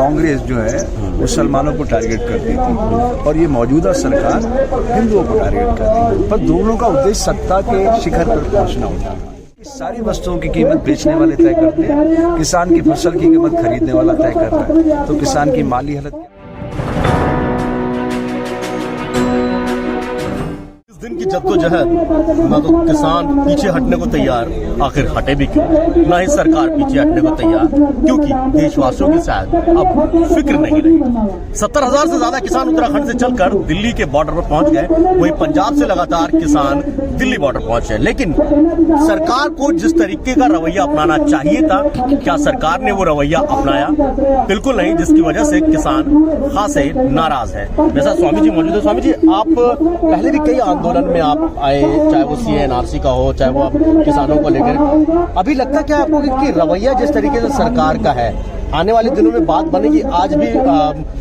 कांग्रेस जो है मुसलमानों को टारगेट करती थी और ये मौजूदा सरकार हिंदुओं को टारगेट करती है, पर दोनों का उद्देश्य सत्ता के शिखर पर पहुंचना होता है। सारी वस्तुओं की कीमत बेचने वाले तय करते हैं, किसान की फसल की कीमत खरीदने वाला तय कर रहा है, तो किसान की माली हालत दिन की जद्दोजहद ना तो किसान पीछे हटने को तैयार, आखिर हटे भी क्यों, ना ही सरकार पीछे हटने को तैयार, क्योंकि देशवासियों की शायद अब फिक्र नहीं रही। 70,000 से ज्यादा किसान उत्तराखंड से चलकर दिल्ली के बॉर्डर पर पहुंच गए, वहीं पंजाब से लगातार किसान दिल्ली बॉर्डर पहुंचे। लेकिन सरकार को जिस तरीके का रवैया अपनाना चाहिए था, क्या सरकार ने वो रवैया अपनाया? बिल्कुल नहीं, जिसकी वजह से किसान खासे नाराज है। जैसा स्वामी जी मौजूद है। स्वामी जी, आप पहले भी कई आंदोलन में आप आए, चाहे वो CA/NRC का हो, चाहे वो किसानों को लेकर, अभी लगता क्या आपको कि रवैया जिस तरीके से सरकार का है, आने वाले दिनों में बात बनेगी? आज भी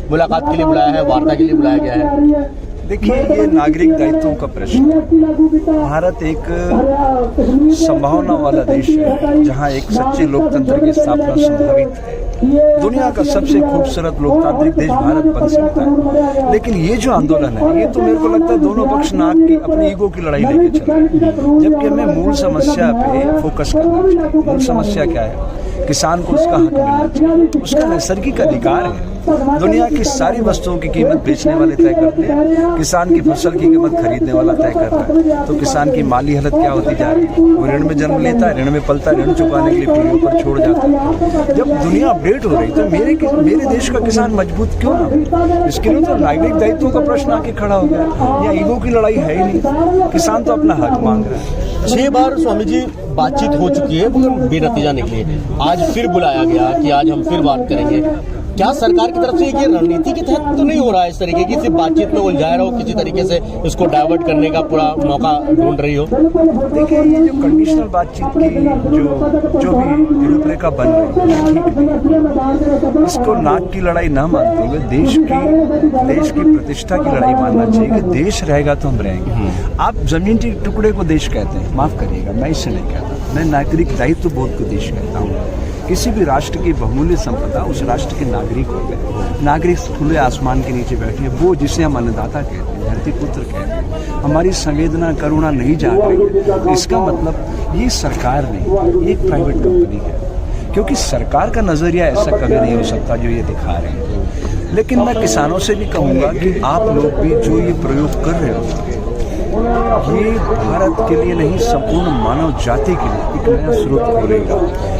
मुलाकात के लिए बुलाया है, वार्ता के लिए बुलाया गया है। देखिए, ये नागरिक दायित्वों का प्रश्न। भारत एक संभावना वाला देश है जहां एक सच्चे लोकतंत्र की स्थापना संभावित है। दुनिया का सबसे खूबसूरत लोकतांत्रिक देश भारत बन सकता है। लेकिन ये जो आंदोलन है, ये तो मेरे को लगता है दोनों पक्ष नाक की अपनी ईगो की लड़ाई लेके चल रहे हैं, जबकि हमें मूल समस्या पे फोकस करना चाहिए। मूल समस्या क्या है? किसान को उसका हक मिलना चाहिए, उसका नैसर्गिक अधिकार है। दुनिया की सारी वस्तुओं की कीमत बेचने वाले तय करते हैं, किसान की फसल की कीमत खरीदने वाला तय कर रहा है, तो किसान की माली हालत क्या होती जा रही है? वो ऋण में जन्म लेता है, ऋण में पलता है, ऋण चुकाने के लिए पीढ़ियों पर छोड़ जाता है। जब दुनिया अपडेट हो रही तो मेरे देश का किसान मजबूत क्यों ना? इसके लिए तो नागरिक दायित्वों का प्रश्न आके खड़ा हो गया। या ईगो की लड़ाई है ही नहीं, किसान तो अपना हक मांग रहा है। 6 बार स्वामी जी बातचीत हो चुकी है, मगर बेनतीजा निकली। आज फिर बुलाया गया कि आज हम फिर बात करेंगे। क्या सरकार की तरफ से ये रणनीति के तहत तो नहीं हो रहा है इस तरीके की, सिर्फ बातचीत में उलझाया रहो, किसी तरीके से इसको डाइवर्ट करने का पूरा मौका ढूंढ रही हो? देखिए, ये जो कंडीशनल बातचीत की जो भी रूपरेखा बन रही है, ठीक नहीं। इसको नाक की लड़ाई ना मानते हुए देश की प्रतिष्ठा की लड़ाई मानना चाहिए कि देश रहेगा तो हम रहेंगे। आप जमीन के टुकड़े को देश कहते हैं, माफ करिएगा, मैं इससे नहीं कहता। मैं नागरिक दायित्व बोध को देश कहता हूँ। किसी भी राष्ट्र की बहुमूल्य संपदा उस राष्ट्र के नागरिक हो गए। नागरिक खुले आसमान के नीचे बैठे, वो जिसे हम अन्नदाता कहते हैं, धरती पुत्र कहते हैं। हमारी संवेदना करुणा नहीं जाग रही है, तो इसका मतलब ये सरकार नहीं, ये एक प्राइवेट कंपनी है। क्योंकि सरकार का नजरिया ऐसा कभी नहीं हो सकता जो ये दिखा रहे हैं। लेकिन मैं किसानों से भी कहूँगा कि आप लोग भी जो ये प्रयोग कर रहे हो, ये भारत के लिए नहीं, संपूर्ण मानव जाति के लिए एक नया स्रोत खोलेगा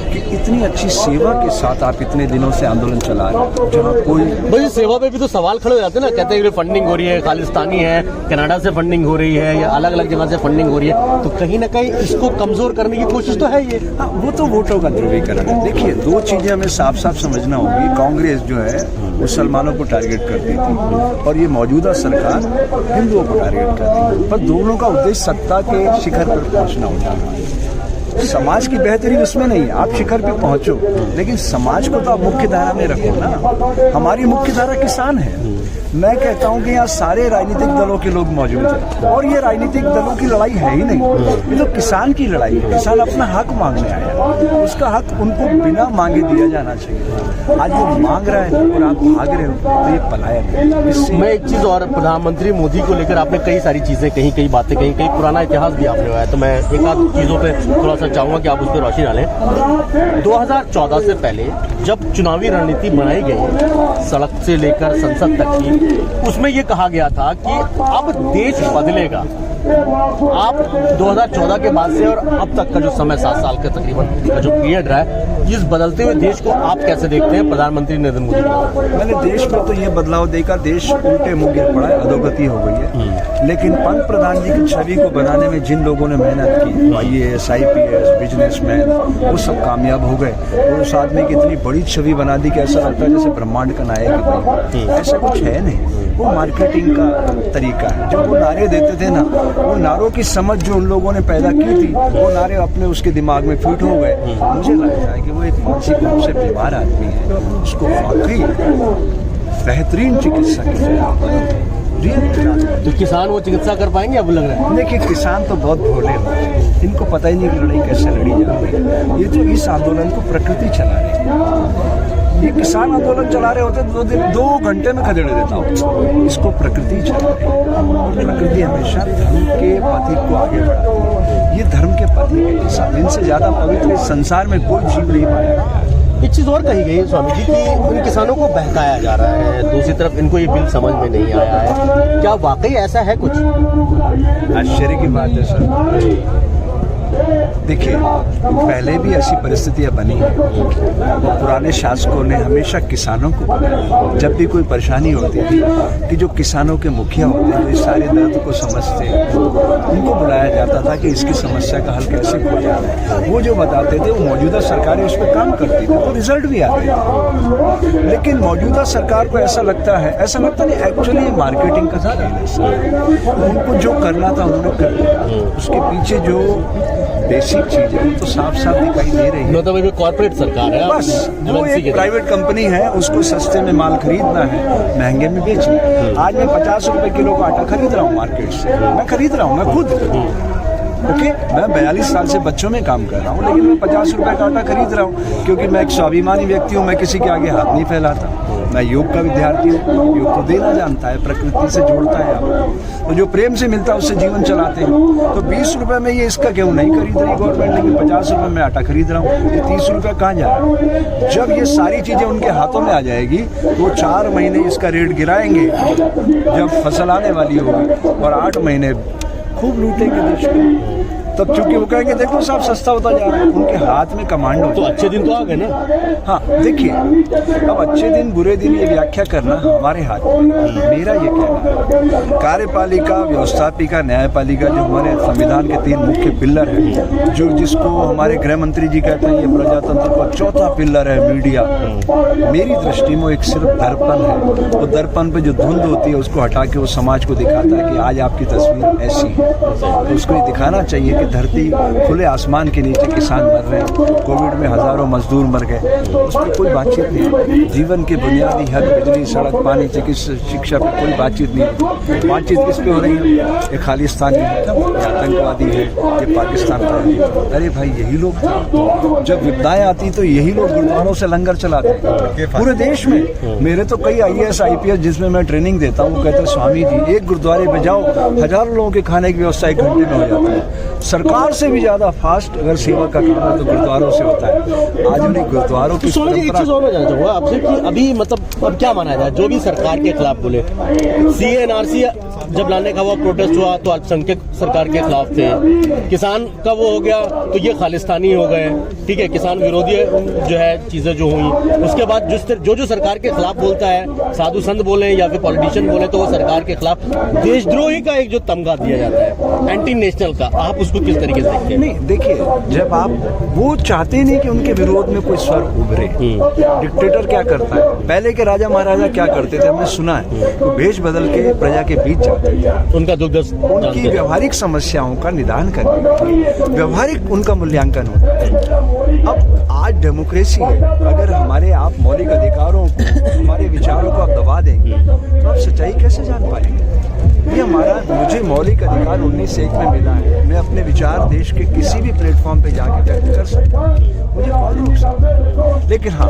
कि इतनी अच्छी सेवा के साथ आप इतने दिनों से आंदोलन चला रहे हैं, जहाँ कोई भाई सेवा पे भी तो सवाल खड़े हो जाते हैं ना। कहते हैं कि फंडिंग हो रही है, खालिस्तानी है, कनाडा से फंडिंग हो रही है, या अलग अलग जगह से फंडिंग हो रही है, तो कहीं ना कहीं इसको कमजोर करने की कोशिश तो है ये। हाँ, वो तो वोटों का ध्रुवीकरण है। देखिए, 2 चीजें हमें साफ साफ समझना होगी। कांग्रेस जो है मुसलमानों को टारगेट करती थी और ये मौजूदा सरकार हिंदुओं को टारगेट करती है, पर दोनों का उद्देश्य सत्ता के शिखर पर पहुंचना होता है। समाज की बेहतरी उसमें नहीं है, आप शिखर पे पहुंचो, लेकिन समाज को तो आप मुख्य धारा में रखो ना। हमारी मुख्य धारा किसान है। मैं कहता हूं कि यहाँ सारे राजनीतिक दलों के लोग मौजूद हैं और ये राजनीतिक दलों की लड़ाई है ही नहीं, ये तो किसान की लड़ाई है। किसान अपना हक मांगने आया, उसका हक उनको बिना मांगे दिया जाना चाहिए। आज वो मांग रहा है और आप भाग रहे हो, तो ये पलायन है। मैं एक चीज और, प्रधानमंत्री मोदी को लेकर आपने कई सारी चीजें कही, कई बातें कही, कई पुराना इतिहास भी आपने बताया, तो मैं एक आध चीजों पे थोड़ा सा चाहूंगा कि आप उस पर रोशनी डालें। 2014 से पहले जब चुनावी रणनीति बनाई गई, सड़क से लेकर संसद तक की, उसमें ये कहा गया था कि अब देश बदलेगा। आप 2014 के बाद से और अब तक का जो समय 7 साल का तकरीबन का जो पीरियड रहा है, इस बदलते हुए देश को आप कैसे देखते हैं प्रधानमंत्री नरेंद्र मोदी? मैंने देश में तो ये बदलाव देखा, देश उल्टे मुंह गिर पड़ा है, अधोगति हो गई है। लेकिन पंत प्रधान जी की छवि को बनाने में जिन लोगों ने मेहनत की, IAS, IPS, बिजनेसमैन, वो सब कामयाब हो गए और उस आदमी की इतनी बड़ी छवि बना दी कि ऐसा लगता है जैसे ब्रह्मांड का नायक। ऐसा कुछ है नहीं, वो मार्केटिंग का तरीका है। जो वो नारे देते थे ना, वो नारों की समझ जो उन लोगों ने पैदा की थी, वो नारे अपने उसके दिमाग में फिट हो गए। मुझे लगता है कि वो एक मानसिक रूप से बीमार आदमी है, उसको वाकई बेहतरीन चिकित्सा की जरूरत। तो किसान वो चिकित्सा कर पाएंगे? अब लग रहा है। देखिए, किसान तो बहुत भोले हैं, इनको पता ही नहीं कि लड़ाई कैसे लड़ी जा रही है। ये तो इस आंदोलन को प्रकृति चला रही है। ये किसान आंदोलन चला रहे होते 2 घंटे में खदेड़ देता हूँ। इसको प्रकृति चला रही है और प्रकृति हमेशा धर्म के पथिक को आगे बढ़ाती है। ये धर्म के पथिक है किसान, इनसे ज्यादा पवित्र इस संसार में कोई जीव नहीं पाया गया है। एक चीज और कही गई है स्वामी जी कि उन किसानों को बहकाया जा रहा है, दूसरी तरफ इनको ये बिल समझ में नहीं आया है। क्या वाकई ऐसा है कुछ? आश्चर्य की बात है सर। देखिए, पहले भी ऐसी परिस्थितियां बनी हैं। पुराने शासकों ने हमेशा किसानों को, जब भी कोई परेशानी होती थी, कि जो किसानों के मुखिया होते हैं, इस सारे दर्द को समझते हैं, उनको बुलाया जाता था कि इसकी समस्या का हल कैसे हो जाए। वो जो बताते थे, वो मौजूदा सरकारें उस पर काम करती थी, तो रिजल्ट भी आते थे। लेकिन मौजूदा सरकार को ऐसा लगता नहीं, एक्चुअली मार्केटिंग का खेल है। उनको जो करना था उन्होंने कर लिया, उसके पीछे जो बेसिक चीज है तो साफ साफ दिखाई दे रही है। मतलब कॉर्पोरेट सरकार है, बस वो एक प्राइवेट कंपनी है, उसको सस्ते में माल खरीदना है, महंगे में बेचना है। आज मैं 50 रुपए किलो का आटा खरीद रहा हूँ मार्केट से, मैं खरीद रहा हूँ, मैं खुद ओके, मैं 42 साल से बच्चों में काम कर रहा हूँ, लेकिन मैं 50 रुपए का आटा खरीद रहा हूँ क्योंकि मैं एक स्वाभिमानी व्यक्ति हूँ। मैं किसी के आगे हाथ नहीं फैलाता। मैं योग का विद्यार्थी हूँ, योग तो देना जानता है, प्रकृति से जोड़ता है आपको, तो जो प्रेम से मिलता है उससे जीवन चलाते हैं। तो 20 रुपए में ये इसका गेहूँ नहीं खरीद रही गवर्नमेंट, लेकिन 50 रुपए में आटा खरीद रहा हूँ। ये 30 रुपए कहाँ जा रहा है? जब ये सारी चीजें उनके हाथों में आ जाएगी तो 4 महीने इसका रेट गिराएंगे, जब फसल आने वाली होगी, और 8 महीने खूब लूटेंगे देश को। तब चूंकि वो कहेंगे देखो साहब सस्ता होता जा रहा है, उनके हाथ में कमांड हो। तो अच्छे दिन तो आ गए ना। हाँ देखिए, अब अच्छे दिन बुरे दिन ये व्याख्या करना हमारे हाथ में। मेरा ये कहना है, कार्यपालिका, व्यवस्थापिका, न्यायपालिका, जो हमारे संविधान के 3 मुख्य पिलर हैं, जो जिसको हमारे गृह मंत्री जी कहते हैं ये प्रजातंत्र का 4था पिलर है मीडिया, मेरी दृष्टि में एक सिर्फ दर्पण है। वो दर्पण पे जो धुंध होती है उसको हटा के वो समाज को दिखाता है कि आज आपकी तस्वीर ऐसी है। तो उसको ये दिखाना चाहिए कि धरती खुले आसमान के नीचे किसान मर रहे हैं, कोविड में हजारों मजदूर मर गए, उस पर कोई बातचीत नहीं। जीवन के बुनियादी हक, बिजली, सड़क, पानी, चिकित्सा, शिक्षा पर कोई बातचीत नहीं। बातचीत किस पे हो रही है? ये खालिस्तानी है, ये आतंकवादी है, ये पाकिस्तान का है। अरे भाई, यही लोग जब विपदाएं आती तो यही लोग गुरुद्वारों से लंगर चलाते हैं पूरे देश में। मेरे तो कई IAS IPS जिसमें मैं ट्रेनिंग देता हूँ, वो कहते हैं स्वामी जी एक गुरुद्वारे पे जाओ, हजारों लोगों के खाने की व्यवस्था 1 घंटे में हो जाती है। सरकार से भी ज्यादा फास्ट अगर सेवा का काम है तो गुरुद्वारों से होता है। आज उन्हें गुरुद्वारों की एक चीज और मैं जानना चाहूंगा आपसे कि अभी मतलब अब क्या माना जाए, जो भी सरकार के खिलाफ बोले, CA NRC जब लाने का वो प्रोटेस्ट हुआ तो अल्पसंख्यक सरकार के खिलाफ थे, किसान का वो हो गया तो ये खालिस्तानी हो गए, ठीक है, किसान विरोधी जो है चीजें जो हुई। उसके बाद जो सरकार के खिलाफ बोलता है, साधु संत बोले या फिर पॉलिटिशियन बोले, तो वो सरकार के खिलाफ देशद्रोही का एक जो तमगा दिया जाता है, एंटी नेशनल का, आप उसको किस तरीके से देखते हैं? नहीं देखिए, जब आप वो चाहते नहीं कि उनके विरोध में कोई स्वर उभरे। डिक्टेटर क्या करता है? पहले के राजा महाराजा क्या करते थे, हमने सुना है, तो भेष बदल के प्रजा के बीच जाते थे, उनका दुख दर्द, उनकी व्यवहारिक समस्याओं का निदान करने, व्यवहारिक उनका मूल्यांकन होता है। अब आज डेमोक्रेसी है, अगर हमारे आप मौलिक अधिकारों को, हमारे विचारों को आप दबा देंगे तो आप सच्चाई कैसे जान पाएंगे? ये मुझे मौलिक अधिकार 1901 में मिला है, मैं अपने विचार देश के किसी भी प्लेटफॉर्म पे जाके व्यक्त कर सकता हूँ, मुझे कौन रोक सकता है? लेकिन हाँ,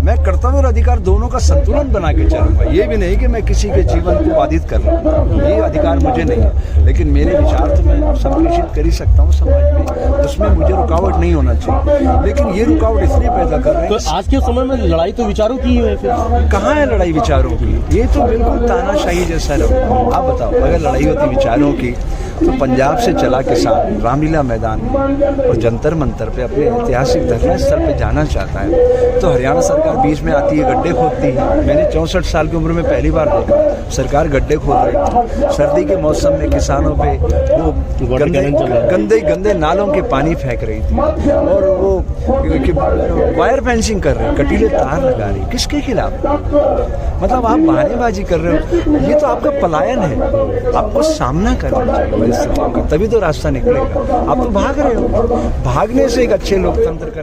मैं कर्तव्य और अधिकार दोनों का संतुलन बना के चलूंगा। ये भी नहीं कि मैं किसी के जीवन को बाधित कर रहा हूँ, ये अधिकार मुझे नहीं है, लेकिन मेरे विचार तो मैं संप्रेषित कर ही सकता हूँ समाज में, उसमें मुझे रुकावट नहीं होना चाहिए। लेकिन ये रुकावट इसलिए पैदा कर रहे हैं, तो आज के समय में लड़ाई तो विचारों की है, फिर कहाँ है लड़ाई विचारों की? ये तो बिल्कुल तानाशाही जैसा है। आप बताओ, अगर लड़ाई होती विचारों की तो पंजाब से चला किसान रामलीला मैदान में और जंतर मंतर पे अपने ऐतिहासिक धरना स्थल पे जाना चाहता है, तो हरियाणा सरकार बीच में आती है, गड्ढे खोदती है। मैंने 64 साल की उम्र में पहली बार देखा सरकार गड्ढे खोद रही थी। सर्दी के मौसम में किसानों पे वो गंदे नालों के पानी फेंक रही थी, और वो वायर फेंसिंग कर रहे, कटीले तार लगा रही। किसके खिलाफ? मतलब आप बहानेबाजी कर रहे हो, ये तो आपका पलायन है। आपको सामना करना चाहिए परिस्थितियों का, तभी तो रास्ता निकलेगा। आप तो भाग रहे हो। भागने से एक अच्छे लोकतंत्र का